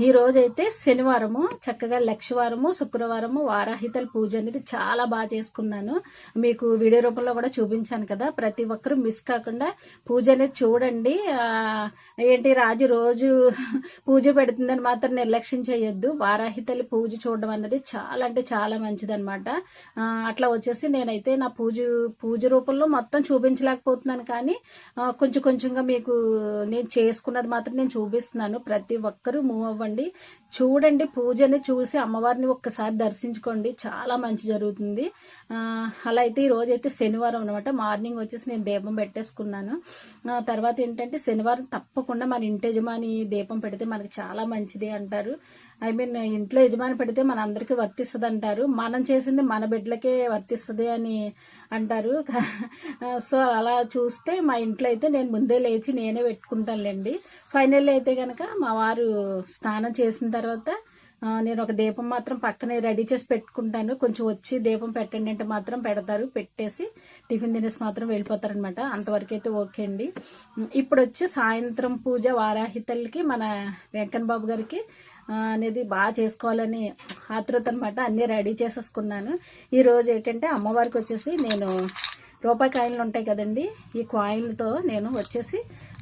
ఈ రోజైతే శనివారము చక్కగా లక్షవారము శుక్రవారము వారాహితల పూజ అనేది చాలా బాగా చేసుకున్నాను. మీకు వీడియో రూపంలో కూడా చూపించాను కదా. ప్రతి ఒక్కరూ మిస్ కాకుండా పూజ అనేది చూడండి. ఏంటి రాజు రోజు పూజ పెడుతుందని మాత్రం నిర్లక్ష్యం చేయొద్దు. వారాహితల పూజ చూడడం అన్నది చాలా అంటే చాలా మంచిదన్నమాట. అట్లా వచ్చేసి నేనైతే నా పూజ రూపంలో మొత్తం చూపించలేకపోతున్నాను, కానీ కొంచెం కొంచెంగా మీకు నేను చేసుకున్నది మాత్రం నేను చూపిస్తున్నాను. ప్రతి ఒక్కరూ మూవ్ అవ్వండి, చూడండి, పూజని చూసి అమ్మవారిని ఒక్కసారి దర్శించుకోండి, చాలా మంచి జరుగుతుంది. అలా అయితే ఈ రోజు అయితే శనివారం అనమాట. మార్నింగ్ వచ్చేసి నేను దీపం పెట్టేసుకున్నాను. తర్వాత ఏంటంటే శనివారం తప్పకుండా మన ఇంటి యజమాని దీపం పెడితే మనకి చాలా మంచిది అంటారు. ఇంట్లో యజమాని పెడితే మన అందరికీ వర్తిస్తుంది అంటారు. మనం చేసింది మన బిడ్డలకే వర్తిస్తుంది అని అంటారు. సో అలా చూస్తే మా ఇంట్లో అయితే నేను ముందే లేచి నేనే పెట్టుకుంటానులేండి. ఫైనల్ అయితే కనుక మా వారు స్నానం చేసిన తర్వాత నేను ఒక దీపం మాత్రం పక్కనే రెడీ చేసి పెట్టుకుంటాను. కొంచెం వచ్చి దీపం పెట్టండి అంటే మాత్రం పెడతారు, పెట్టేసి టిఫిన్ తినేసి మాత్రం వెళ్ళిపోతారనమాట. అంతవరకు అయితే ఓకే అండి. ఇప్పుడు వచ్చి సాయంత్రం పూజ వారాహితలకి మన వెంకన్న బాబు గారికి అనేది బాగా చేసుకోవాలని ఆతృత అనమాట. అన్నీ రెడీ చేసేసుకున్నాను. ఈరోజు ఏంటంటే అమ్మవారికి వచ్చేసి నేను రూపాయి కాయిన్లు ఉంటాయి కదండి, ఈ కాయిన్లతో నేను వచ్చేసి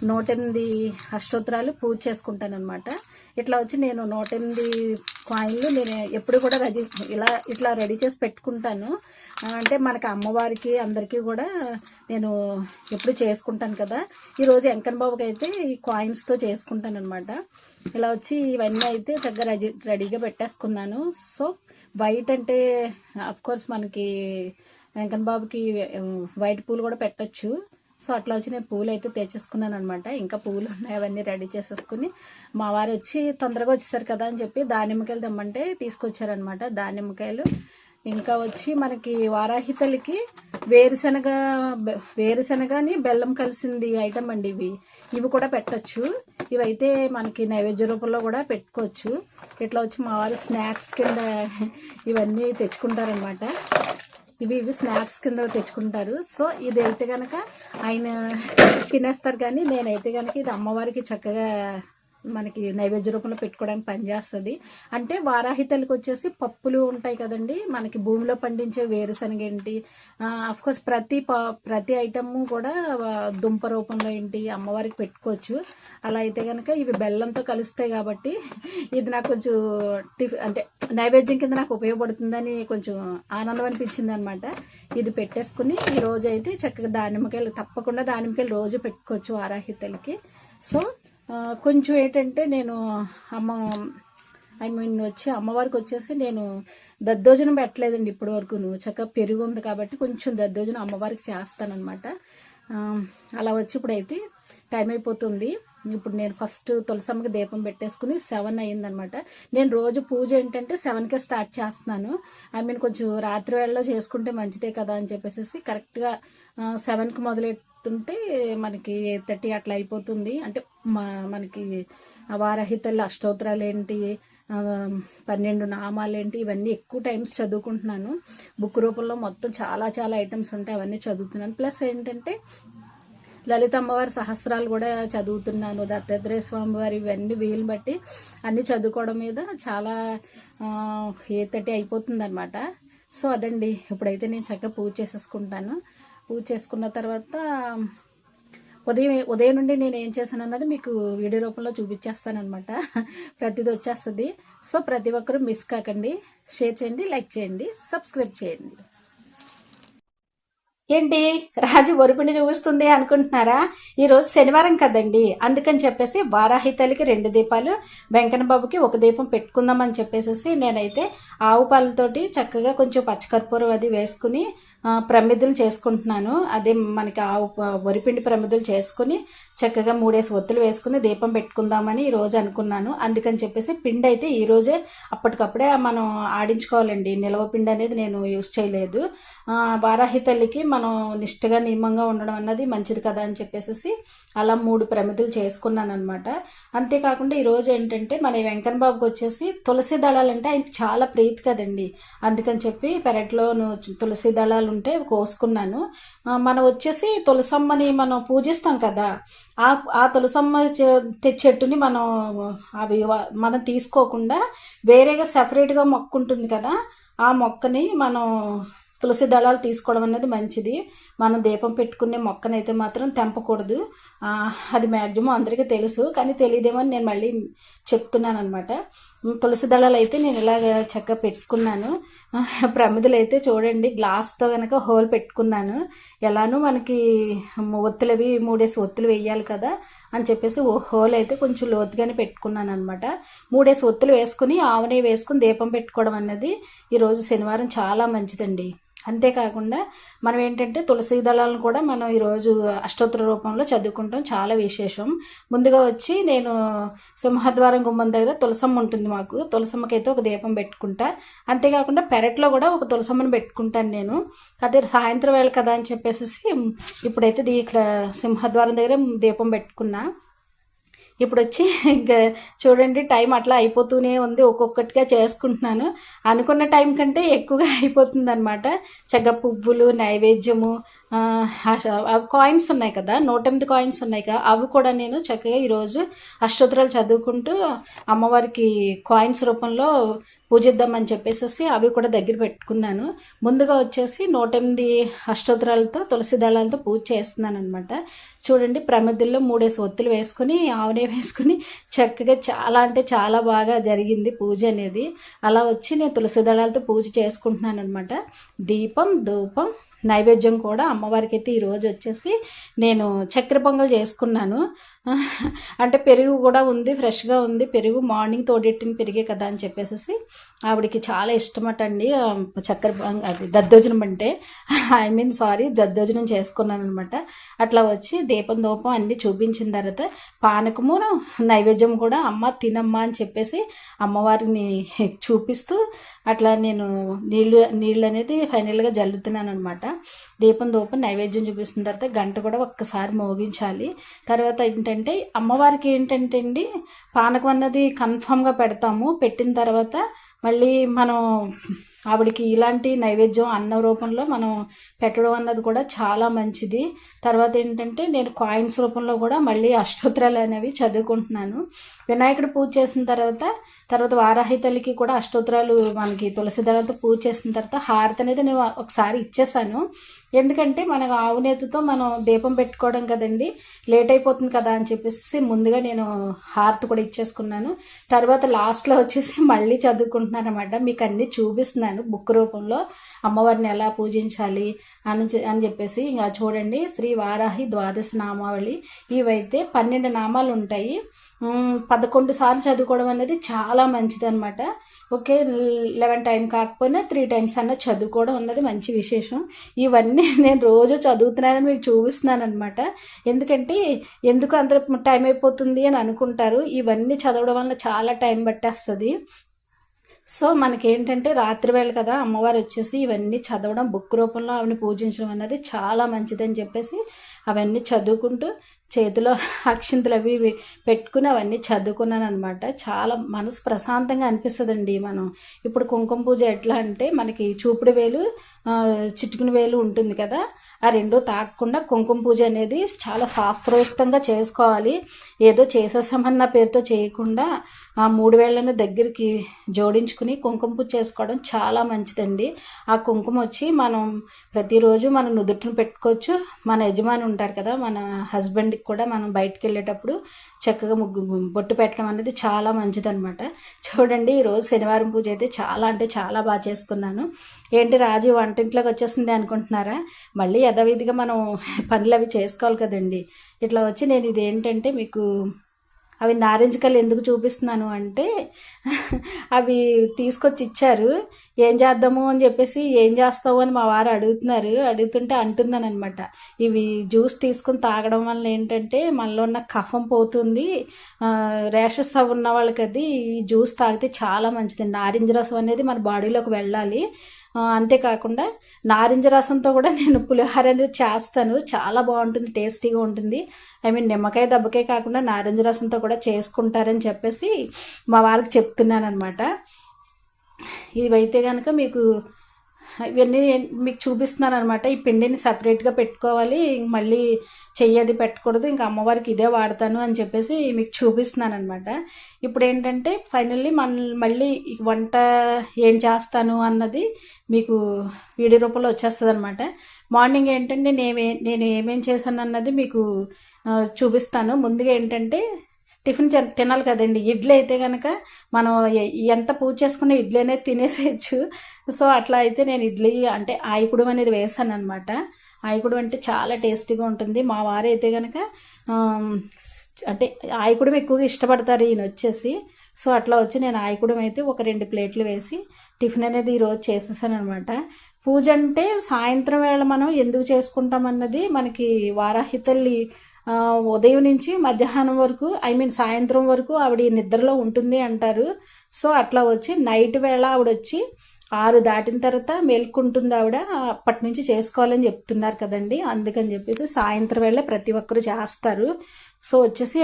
108 అష్టోత్తరాలు పూజ చేసుకుంటాను అనమాట. ఇట్లా వచ్చి నేను 108 కాయిన్లు నేను ఎప్పుడు కూడా ఇట్లా రెడీ చేసి పెట్టుకుంటాను. అంటే మనకి అమ్మవారికి అందరికీ కూడా నేను ఎప్పుడు చేసుకుంటాను కదా. ఈరోజు వెంకన్న బాబుకి అయితే ఈ కాయిన్స్తో చేసుకుంటాను అనమాట. ఇలా వచ్చి ఇవన్నీ అయితే చక్కగా రెడీగా పెట్టేసుకున్నాను. సో వైట్ అంటే అఫ్కోర్స్ మనకి వెంకన్న బాబుకి వైట్ పూలు కూడా పెట్టచ్చు. సో అట్లా వచ్చి నేను పూలు అయితే తెచ్చేసుకున్నాను అనమాట. ఇంకా పూలు ఉన్నాయి, అవన్నీ రెడీ చేసేసుకుని మా వారు వచ్చి తొందరగా వచ్చేసారు కదా అని చెప్పి దానిమ్మకాయలు తెమ్మంటే తీసుకొచ్చారనమాట. దానిమ్మకాయలు ఇంకా వచ్చి మనకి వారాహితలకి వేరుశనగని బెల్లం కలిసింది ఐటమ్ అండి. ఇవి కూడా పెట్టచ్చు. ఇవైతే మనకి నైవేద్య రూపంలో కూడా పెట్టుకోవచ్చు. ఇట్లా వచ్చి మా వారు స్నాక్స్ కింద ఇవన్నీ తెచ్చుకుంటారనమాట. ఇవి స్నాక్స్ కింద తెచ్చుకుంటారు. సో ఇది అయితే కనుక ఆయన తినేస్తారు, కానీ నేనైతే కనుక ఇది అమ్మవారికి చక్కగా మనకి నైవేద్య రూపంలో పెట్టుకోవడానికి పనిచేస్తుంది. అంటే వారాహితలకు వచ్చేసి పప్పులు ఉంటాయి కదండి, మనకి భూమిలో పండించే వేరుశనగ ఏంటి, అఫ్కోర్స్ ప్రతి ఐటము కూడా దుంప రూపంలో ఏంటి అమ్మవారికి పెట్టుకోవచ్చు. అలా అయితే కనుక ఇవి బెల్లంతో కలుస్తాయి కాబట్టి ఇది నాకు కొంచెం అంటే నైవేద్యం కింద నాకు ఉపయోగపడుతుందని కొంచెం ఆనందం అనిపించింది అనమాట. ఇది పెట్టేసుకుని ఈ రోజు అయితే చక్కగా తప్పకుండా దానిమ్మకాయలు రోజు పెట్టుకోవచ్చు వారాహితలకి. సో కొంచెం ఏంటంటే నేను వచ్చి అమ్మవారికి వచ్చేసి నేను దద్దోజనం పెట్టలేదండి ఇప్పటి వరకు. చక్కగా పెరుగు ఉంది కాబట్టి కొంచెం దద్దోజనం అమ్మవారికి చేస్తానన్నమాట. అలా వచ్చి ఇప్పుడైతే టైం అయిపోతుంది. ఇప్పుడు నేను ఫస్ట్ తులసమ్మకి దీపం పెట్టేసుకుని 7 అయ్యిందనమాట. నేను రోజు పూజ ఏంటంటే 7కే స్టార్ట్ చేస్తున్నాను. కొంచెం రాత్రి వేళలో చేసుకుంటే మంచిదే కదా అని చెప్పేసి కరెక్ట్గా 7కి మొదలెట్టుంటే మనకి 8:30 అట్లా అయిపోతుంది. అంటే మనకి వారాహితల అష్టోత్తరాలు ఏంటి, 12 నామాలు ఏంటి, ఇవన్నీ ఎక్కువ టైమ్స్ చదువుకుంటున్నాను. బుక్ రూపంలో మొత్తం చాలా చాలా ఐటమ్స్ ఉంటాయి, అవన్నీ చదువుతున్నాను. ప్లస్ ఏంటంటే లలిత అమ్మవారి సహస్రాలు కూడా చదువుతున్నాను, దత్తాత్రేయ స్వామి వారి, ఇవన్నీ వీలు బట్టి అన్నీ చదువుకోవడం మీద చాలా 8:30 అయిపోతుంది అనమాట. సో అదండి, ఇప్పుడైతే నేను చక్కగా పూజ చేసేసుకుంటాను. పూజ చేసుకున్న తర్వాత ఉదయం నుండి నేను ఏం చేశాను అన్నది మీకు వీడియో రూపంలో చూపించేస్తాను అనమాట. ప్రతిదీ వచ్చేస్తుంది. సో ప్రతి ఒక్కరూ మిస్ కాకండి, షేర్ చేయండి, లైక్ చేయండి, సబ్స్క్రైబ్ చేయండి. ఏంటి రాజు వరిపిండి చూపిస్తుంది అనుకుంటున్నారా? ఈరోజు శనివారం కదండి, అందుకని చెప్పేసి వారాహితలకి 2 దీపాలు, వెంకన్న బాబుకి 1 దీపం పెట్టుకుందామని చెప్పేసి నేనైతే ఆవు పాలతోటి చక్కగా కొంచెం పచ్చకర్పూరం అది వేసుకుని ప్రమిదలు చేసుకుంటున్నాను. అదే మనకి వరిపిండి ప్రమిదలు చేసుకుని చక్కగా 3 ఒత్తులు వేసుకుని దీపం పెట్టుకుందామని ఈరోజు అనుకున్నాను. అందుకని చెప్పేసి పిండి అయితే ఈరోజే అప్పటికప్పుడే మనం ఆడించుకోవాలండి. నిల్వ పిండి అనేది నేను యూజ్ చేయలేదు. వారాహితల్లికి మనం నిష్ఠగా నియమంగా ఉండడం అన్నది మంచిది కదా అని చెప్పేసి అలా 3 ప్రమిదలు చేసుకున్నాను అనమాట. అంతేకాకుండా ఈరోజు ఏంటంటే మన వెంకన్న బాబుకి వచ్చేసి తులసి దళాలు అంటే ఆయనకి చాలా ప్రీతి కదండి. అందుకని చెప్పి పెరట్లో తులసి దళాలు ఉంటే కోసుకున్నాను. మనం వచ్చేసి తులసమ్మని మనం పూజిస్తాం కదా, ఆ తులసమ్మ చెట్టుని మనం తీసుకోకుండా వేరేగా సపరేట్గా మొక్క ఉంటుంది కదా, ఆ మొక్కని మనం తులసి దళాలు తీసుకోవడం అనేది మంచిది. మనం దీపం పెట్టుకునే మొక్కనైతే మాత్రం తెంపకూడదు. అది మ్యాక్సిమం అందరికీ తెలుసు, కానీ తెలియదేమో అని నేను మళ్ళీ చెప్తున్నాను అనమాట. తులసి దళాలు అయితే నేను ఇలాగ చక్కగా పెట్టుకున్నాను. ప్రమిదలు అయితే చూడండి, గ్లాస్తో కనుక హోల్ పెట్టుకున్నాను. ఎలానో మనకి ఒత్తులవి 3 ఒత్తులు వేయాలి కదా అని చెప్పేసి హోల్ అయితే కొంచెం లోతుగానే పెట్టుకున్నాను అనమాట. 3 ఒత్తులు వేసుకుని ఆవనే వేసుకుని దీపం పెట్టుకోవడం అన్నది ఈరోజు శనివారం చాలా మంచిదండి. అంతేకాకుండా మనం ఏంటంటే తులసి దళాలను కూడా మనం ఈరోజు అష్టోత్తర రూపంలో చదువుకుంటాం, చాలా విశేషం. ముందుగా వచ్చి నేను సింహద్వారం గుమ్మం దగ్గర తులసమ్మ ఉంటుంది మాకు, తులసమ్మకైతే ఒక దీపం పెట్టుకుంటా. అంతేకాకుండా పెరట్లో కూడా ఒక తులసమ్మని పెట్టుకుంటాను నేను. అదే సాయంత్రం వేళ కదా అని చెప్పేసి ఇప్పుడైతే ఇక్కడ సింహద్వారం దగ్గర దీపం పెట్టుకున్నా. ఇప్పుడు వచ్చి ఇంకా చూడండి, టైం అట్లా అయిపోతూనే ఉంది, ఒక్కొక్కటిగా చేసుకుంటున్నాను. అనుకున్న టైం కంటే ఎక్కువగా అయిపోతుంది అనమాట. చక్కగా పువ్వులు, నైవేద్యము, కాయిన్స్ ఉన్నాయి కదా, 108 కాయిన్స్ ఉన్నాయి కదా, అవి కూడా నేను చక్కగా ఈరోజు అష్టోత్తరాలు చదువుకుంటూ అమ్మవారికి కాయిన్స్ రూపంలో పూజిద్దామని చెప్పేసి అవి కూడా దగ్గర పెట్టుకున్నాను. ముందుగా వచ్చేసి 108 అష్టోత్తరాలతో తులసి దళాలతో పూజ చేస్తున్నాను అనమాట. చూడండి, ప్రమిదల్లో 3 ఒత్తులు వేసుకుని ఆవునే వేసుకుని చక్కగా చాలా అంటే చాలా బాగా జరిగింది పూజ అనేది. అలా వచ్చి నేను తులసి దళాలతో పూజ చేసుకుంటున్నాను అనమాట. దీపం, ధూపం, నైవేద్యం కూడా అమ్మవారికి అయితే ఈరోజు వచ్చేసి నేను చక్కెర పొంగల్ చేసుకున్నాను. అంటే పెరుగు కూడా ఉంది, ఫ్రెష్గా ఉంది పెరుగు, మార్నింగ్ తోడెట్టిన పెరిగే కదా అని చెప్పేసి ఆవిడకి చాలా ఇష్టమట అండి చక్కెర అది దద్దోజనం అంటే దద్దోజనం చేసుకున్నాను అనమాట. అట్లా వచ్చి దీపం ధూపం అన్నీ చూపించిన తర్వాత పానకము నైవేద్యం కూడా అమ్మ తినమ్మా అని చెప్పేసి అమ్మవారిని చూపిస్తూ అట్లా నేను నీళ్ళు అనేది ఫైనల్గా జల్లుతున్నాను అనమాట. దీపం ధూపం నైవేద్యం చూపిస్తున్న తర్వాత గంట కూడా ఒక్కసారి మోగించాలి. తర్వాత ఏంటంటే అమ్మవారికి ఏంటంటే అండి, పానకం అన్నది కన్ఫామ్గా పెడతాము. పెట్టిన తర్వాత మళ్ళీ మనం ఆవిడకి ఇలాంటి నైవేద్యం అన్న రూపంలో మనం పెట్టడం అన్నది కూడా చాలా మంచిది. తర్వాత ఏంటంటే నేను కాయిన్స్ రూపంలో కూడా మళ్ళీ అష్టోత్తరాలు అనేవి చదువుకుంటున్నాను. వినాయకుడు పూజ చేసిన తర్వాత వారాహి తల్లికి కూడా అష్టోత్తరాలు మనకి తులసి దళాలతో పూజ చేసిన తర్వాత హారతి అనేది నేను ఒకసారి ఇచ్చేసాను. ఎందుకంటే మనకు ఆవు నేతితో మనం దీపం పెట్టుకోవడం కదండి, లేట్ అయిపోతుంది కదా అని చెప్పేసి ముందుగా నేను హారతి కూడా ఇచ్చేసుకున్నాను. తర్వాత లాస్ట్లో వచ్చేసి మళ్ళీ చదువుకుంటున్నాను అనమాట. మీకు అన్నీ చూపిస్తున్నాను బుక్ రూపంలో అమ్మవారిని ఎలా పూజించాలి అని చెప్పేసి. ఇంకా చూడండి, శ్రీ వారాహి ద్వాదశ నామావళి, ఇవైతే 12 నామాలు ఉంటాయి. 11 సార్లు చదువుకోవడం అనేది చాలా మంచిది అనమాట. ఓకే, 11 టైం కాకపోయినా 3 టైమ్స్ అన్న చదువుకోవడం అన్నది మంచి విశేషం. ఇవన్నీ నేను రోజు చదువుతున్నానని మీకు చూపిస్తున్నాను అనమాట. ఎందుకంటే ఎందుకు అంత టైం అయిపోతుంది అని అనుకుంటారు, ఇవన్నీ చదవడం వల్ల చాలా టైం పట్టేస్తుంది. సో మనకేంటంటే రాత్రి వేళ కదా అమ్మవారు వచ్చేసి ఇవన్నీ చదవడం, బుక్ రూపంలో ఆవిడని పూజించడం అనేది చాలా మంచిదని చెప్పేసి అవన్నీ చదువుకుంటూ చేతిలో అక్షింతలు అవి పెట్టుకుని అవన్నీ చదువుకున్నాను అనమాట. చాలా మనసు ప్రశాంతంగా అనిపిస్తుందండి. మనం ఇప్పుడు కుంకుమ పూజ ఎట్లా అంటే మనకి చూపుడు వేలు చిటికిన వేలు ఉంటుంది కదా, ఆ 2 తాకకుండా కుంకుమ పూజ అనేది చాలా శాస్త్రోక్తంగా చేసుకోవాలి. ఏదో చేసేసామన్న పేరుతో చేయకుండా ఆ 3 వేళ్ళను దగ్గరికి జోడించుకుని కుంకుమ పూజ చేసుకోవడం చాలా మంచిదండి. ఆ కుంకుమ వచ్చి మనం ప్రతిరోజు మనం నుదుటిని పెట్టుకోవచ్చు. మన యజమాని ఉంటారు కదా, మన హస్బెండ్కి కూడా మనం బయటకు వెళ్ళేటప్పుడు చక్కగా బొట్టు పెట్టడం అనేది చాలా మంచిదన్నమాట. చూడండి, ఈరోజు శనివారం పూజ అయితే చాలా అంటే చాలా బాగా చేసుకున్నాను. ఏంటి రాజు వంటింట్లోకి వచ్చేసింది అనుకుంటున్నారా? మళ్ళీ యథావిధిగా మనం పనులు అవి చేసుకోవాలి కదండి. ఇట్లా వచ్చి నేను ఇది ఏంటంటే మీకు అవి నారింజ కళ్ళు ఎందుకు చూపిస్తున్నాను అంటే అవి తీసుకొచ్చి ఇచ్చారు. ఏం చేద్దాము అని చెప్పేసి, ఏం చేస్తావు అని మా వారు అడుగుతుంటే అంటున్నాను అనమాట. ఇవి జ్యూస్ తీసుకుని తాగడం వల్ల ఏంటంటే మనలో ఉన్న కఫం పోతుంది, ర్యాషెస్ అవి ఉన్న వాళ్ళకి అది ఈ జ్యూస్ తాగితే చాలా మంచిది. నారింజ రసం అనేది మన బాడీలోకి వెళ్ళాలి. అంతేకాకుండా నారింజ రసంతో కూడా నేను పులిహోర అనేది చేస్తాను, చాలా బాగుంటుంది, టేస్టీగా ఉంటుంది. నిమ్మకాయ దెబ్బకాయ కాకుండా నారింజ రసంతో కూడా చేసుకుంటారని చెప్పేసి మా వారికి చెప్తున్నాను అనమాట. ఇవైతే కనుక మీకు ఇవన్నీ మీకు చూపిస్తున్నాను అనమాట. ఈ పిండిని సపరేట్గా పెట్టుకోవాలి, మళ్ళీ చెయ్యది పెట్టకూడదు, ఇంకా అమ్మవారికి ఇదే వాడతాను అని చెప్పేసి మీకు చూపిస్తున్నాను అనమాట. ఇప్పుడు ఏంటంటే ఫైనల్లీ మళ్ళీ వంట ఏం చేస్తాను అన్నది మీకు వీడియో రూపంలో వచ్చేస్తుంది అనమాట. మార్నింగ్ ఏంటంటే నేను ఏమేం చేశాను అన్నది మీకు చూపిస్తాను. ముందుగా ఏంటంటే టిఫిన్ తినాలి కదండి. ఇడ్లీ అయితే కనుక మనం ఎంత పూజ చేసుకున్న ఇడ్లీ అనేది తినేసేయచ్చు. సో అట్లా అయితే నేను ఇడ్లీ అంటే ఆయకుడు అనేది వేసాను అనమాట. ఆయకుడు అంటే చాలా టేస్టీగా ఉంటుంది. మా వారు అయితే కనుక అంటే ఆయకుడు ఎక్కువగా ఇష్టపడతారు ఈయన వచ్చేసి. సో అట్లా వచ్చి నేను ఆయకుడం అయితే ఒక 2 ప్లేట్లు వేసి టిఫిన్ అనేది ఈరోజు చేసేసాను అనమాట. పూజ అంటే సాయంత్రం వేళ మనం ఎందుకు చేసుకుంటాం అన్నది మనకి వారాహి తల్లి ఉదయం నుంచి మధ్యాహ్నం వరకు సాయంత్రం వరకు ఆవిడ నిద్రలో ఉంటుంది అంటారు. సో అట్లా వచ్చి నైట్ వేళ ఆవిడ వచ్చి 6 దాటిన తర్వాత మేల్కుంటుంది ఆవిడ, అప్పటి నుంచి చేసుకోవాలని చెప్తున్నారు కదండి. అందుకని చెప్పేసి సాయంత్రం వేళ ప్రతి ఒక్కరు చేస్తారు. సో వచ్చేసి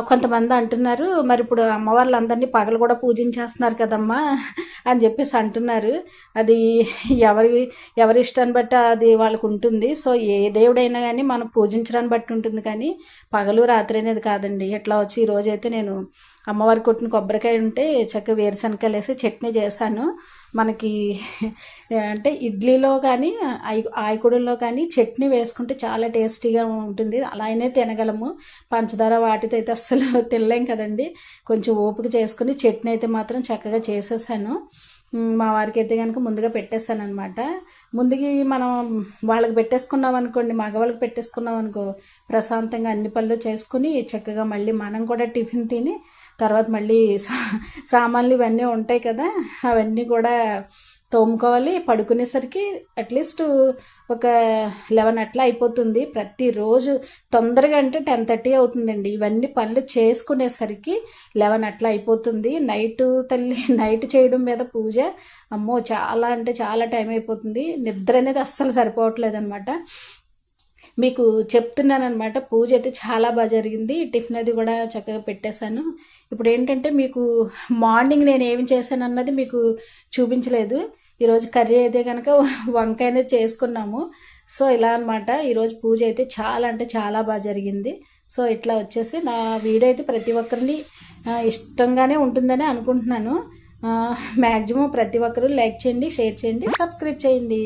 కొంతమంది అంటున్నారు, మరి ఇప్పుడు అమ్మవార్లందరినీ పగలు కూడా పూజించేస్తున్నారు కదమ్మా అని చెప్పేసి అంటున్నారు. అది ఎవరి ఇష్టాన్ని బట్టి అది వాళ్ళకు ఉంటుంది. సో ఏ దేవుడైనా కానీ మనం పూజించడాన్ని బట్టి ఉంటుంది, కానీ పగలు రాత్రి అనేది కాదండి. ఎట్లా వచ్చి ఈరోజు అయితే నేను అమ్మవారి కొట్టిన కొబ్బరికాయ ఉంటే చక్కగా వేరుశనగకాయలు వేసి చట్నీ చేశాను. మనకి అంటే ఇడ్లీలో కానీ ఆయకుడుల్లో కానీ చట్నీ వేసుకుంటే చాలా టేస్టీగా ఉంటుంది. అలానే తినగలము. పంచదార వాటితో అయితే అస్సలు తినలేం కదండి. కొంచెం ఓపిక చేసుకుని చట్నీ అయితే మాత్రం చక్కగా చేసేసాను. మా వారికి అయితే కనుక ముందుగా పెట్టేస్తాను అనమాట. ముందుకి మనం వాళ్ళకి పెట్టేసుకున్నాం అనుకోండి, మగవాళ్ళకి పెట్టేసుకున్నాం అనుకో, ప్రశాంతంగా అన్ని పనులు చేసుకుని చక్కగా మళ్ళీ మనం కూడా టిఫిన్ తిని తర్వాత మళ్ళీ సామాన్లు ఇవన్నీ ఉంటాయి కదా, అవన్నీ కూడా తోముకోవాలి. పడుకునేసరికి అట్లీస్ట్ ఒక 11 అట్లా అయిపోతుంది. ప్రతిరోజు తొందరగా అంటే 10:30 అవుతుందండి. ఇవన్నీ పనులు చేసుకునేసరికి 11 అట్లా అయిపోతుంది. నైట్ చేయడం మీద పూజ అమ్మో చాలా అంటే చాలా టైం అయిపోతుంది. నిద్ర అనేది అస్సలు సరిపోవట్లేదు అనమాట. మీకు చెప్తున్నాను అనమాట. పూజ అయితే చాలా బాగా జరిగింది. టిఫిన్ అది కూడా చక్కగా పెట్టేశాను. ఇప్పుడు ఏంటంటే మీకు మార్నింగ్ నేను ఏమి చేశాను అన్నది మీకు చూపించలేదు. ఈరోజు కర్రీ అయితే కనుక వంకాయ అనేది చేసుకున్నాము. సో ఇలా అనమాట. ఈరోజు పూజ అయితే చాలా అంటే చాలా బాగా జరిగింది. సో ఇట్లా వచ్చేసి నా వీడియో అయితే ప్రతి ఒక్కరిని ఇష్టంగానే ఉంటుందని అనుకుంటున్నాను. మ్యాక్సిమం ప్రతి ఒక్కరు లైక్ చేయండి, షేర్ చేయండి, సబ్స్క్రైబ్ చేయండి.